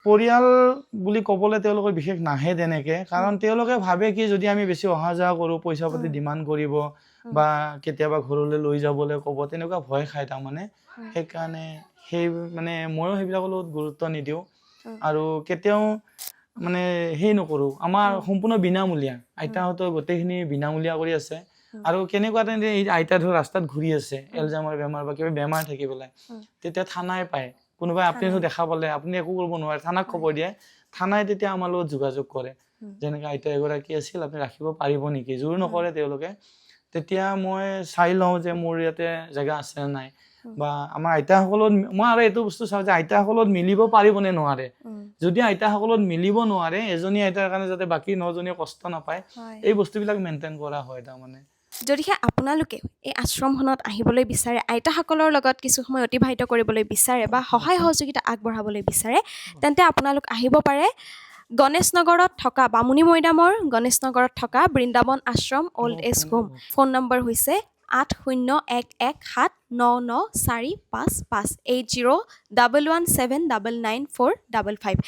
পৰিয়াল বুলি ক'বলৈ তেওঁলোকৰ বিশেষ নাহে তেনেকে কাৰণ তেওঁলোকে ভাবে কি যদি আমি বেছি অহা যোৱা কৰোঁ পইচা পাতি ডিমাণ্ড কৰিব বা কেতিয়াবা ঘৰলৈ লৈ যাবলৈ ক'ব তেনেকুৱা ভয় খায় তাৰমানে সেইকাৰণে সেই মানে ময়ো সেইবিলাকৰ লগত গুৰুত্ব নিদিওঁ আৰু কেতিয়াও মানে সেই নকৰোঁ আমাৰ সম্পূৰ্ণ বিনামূলীয়া আইতাহঁতৰ গোটেইখিনি বিনামূলীয়া কৰি আছে আৰু কেনেকুৱা তেন্তে এই আইতা ধৰ ৰাস্তাত ঘূৰি আছে এলজাইমাৰ বেমাৰ বা কিবা বেমাৰ থাকি পেলাই তেতিয়া থানাই পায় কোনোবাই আপুনি দেখা পালে আপুনি একো কৰিব নোৱাৰে থানাক খবৰ দিয়ে থানাই তেতিয়া আমাৰ লগত যোগাযোগ কৰে যেনেকৈ আইতা এগৰাকী আছিল আপুনি ৰাখিব পাৰিব নেকি জোৰ নকৰে তেওঁলোকে তেতিয়া মই চাই লওঁ যে মোৰ ইয়াতে জেগা আছে নাই বা আমাৰ আইতাসকলত মই আৰু এইটো বস্তু চাওঁ যে আইতাসকলত মিলিব পাৰিবনে নোৱাৰে যদি আইতাসকলত মিলিব নোৱাৰে এজনী আইতাৰ কাৰণে যাতে বাকী 9জনীয়ে কষ্ট নাপায় এই বস্তুবিলাক মেইনটেইন কৰা হয় তাৰমানে যদিহে আপোনালোকে এই আশ্ৰমখনত আহিবলৈ বিচাৰে আইতাসকলৰ লগত কিছু সময় অতিবাহিত কৰিবলৈ বিচাৰে বা সহায় সহযোগিতা আগবঢ়াবলৈ বিচাৰে তেন্তে আপোনালোক আহিব পাৰে গণেশনগৰত থকা বামুণী মৈদামৰ গণেশনগৰত থকা Vrindavan Ashram old age home phone number হৈছে 8011799455 8011799455